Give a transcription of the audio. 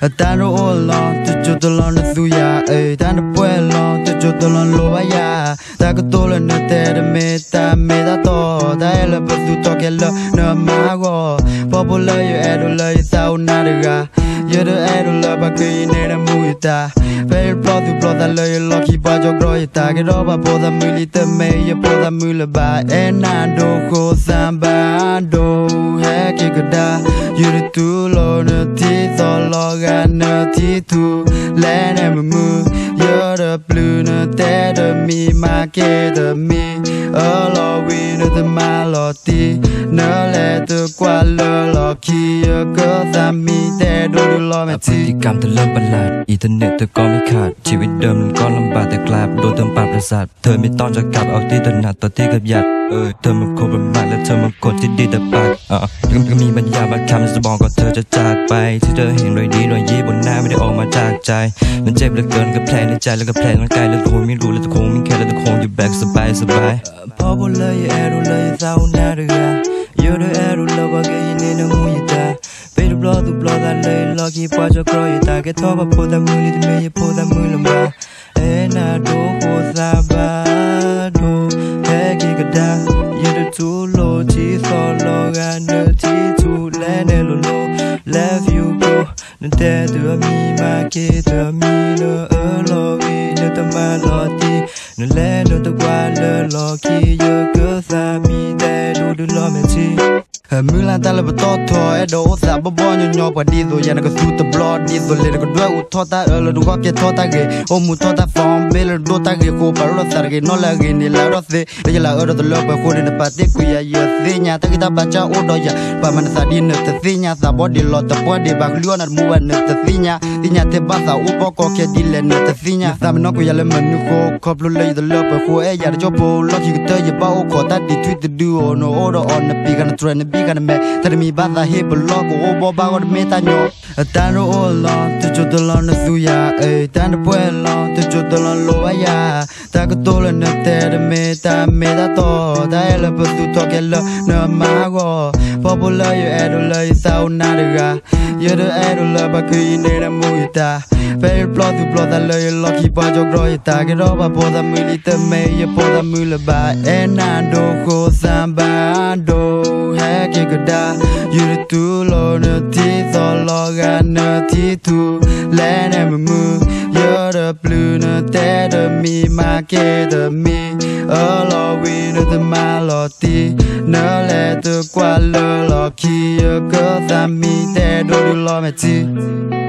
tan ro lo tu chu to lo na su ya tan de pue lo tu chu to lo lo ba ya ta ko to lo na te de me da to ta le ba su to ke lo na ma go popular you edo le sa na de ga you do edo le ba ke ne na mu ta very proud to brother le lo ki ba jo gro ta ke ro ba po da mu li te me ye po da mu le ba na do ko san ba do he ke ga da you do lo na ti so lo ga na ti tu le na mu you're the blue na te de mi ma ke de mi lo we no the melody no let the qua lo kiก็สามีแต่ดูรอแม่พฤติกรรมเธอเริ่มประหลาดอินเทอร์เน็ตเธอก็ไม่ขาดชีวิตเดิมมันก็ลำบากแต่กลายโดนเติมปราบประสาทเธอไม่ต้องจะกลับเอาที่ถนัดต่อที่กับยัดเธอมันคบประมาทและเธอมันคนที่ดีแต่ปากก็มีปัญญาบางคำจะบอกก็เธอจะจากไปที่เธอเห็นรอยดีรอยยิ้มบนหน้าไม่ได้ออกมาจากใจมันเจ็บเหลือเกินกับแผลในใจแล้วก็แผลร่างกายแล้วคงไม่รู้แล้วคงไม่แค่แล้วคงอยู่แบบสบายพอพูดเลยแอร์ดูเลยเศร้าหน้าเรืออยู่ด้วยแอร์ดูแล้วว่าแกยินดีนะมูยตาไปดูบล็อกได้เลยหลอกที่ป้าจะกรอยตาแกท้อกับโพดามือลิดเมย์โพดามือลำบากน่าดูโหดซาบาดูแค่กินกระดาอยู่ด้วยทูโลที่สอนโลกันเนอที่ทูและเนโลโล love you go นั่นแต่เธอมีมาเกเธอมีเนอโลวีเนอต้องมาหลอดีนั่นแหละเนอต้องว่าเลอหลอกที่เยอะเกินสามีแต่ดูหล่อแม่จีมือลานตาเลยบต่อทอโดสาบบญญอปดีโซยันก็สู้ตบลอดดีโซเลยก็ด้วยอุทอตาแล้วดูก็เกทอตาเกโอมุทอตาฟอมเบลดูตาเกโคปารอสารเกนอลาเกนี่ลารอเซเลยลาตลบโคเรนปาติกุยายเซญาตะกิตาบัจาโอดอยาปามันซาดินเตเซญาซาบอดีลอตปอดีบักลิโอนามูวันเตเซญาติญาเตบาซาอุปโกเคดิเลนเตเซญาซามนกุยาเลมนุโคคอบลุเลยตลบโคยาจโบลอกิกเตยบาโอโคตาดิทวิตดูโอโนโอดออนปีกันเทรนปีกันเมทมีบ้านตาเฮบล็อกโอบบ้าก็เมตาโยตันโรลอนตุจุดลอนสุยาตันเปลอนตุจุดลอนโลวายาตากตัวลนเตเดเมตาโตตาเอลปตุโตเกลนมาโกพอบุลยเอโดเลยซาวนาเดกาเยเดเอโดลบะคุยเนนมูยตาเฟลปลอตุปลอตาเลยล็อกคีปาจกรอยตาเกรอบะโพดามือลิเตเมยโพดามือลบานาโดโคซัมบาโดเฮเกกดาอยู่ในตู้โลนที่สอลอกันนที่ทูและในมือเยอะเดบลูนแต่เดมีมาเกเดมีลอวีนเดมาลอตีเนแลตกว่าเลอลอคีก็สามีแต่ดูลอแม่จี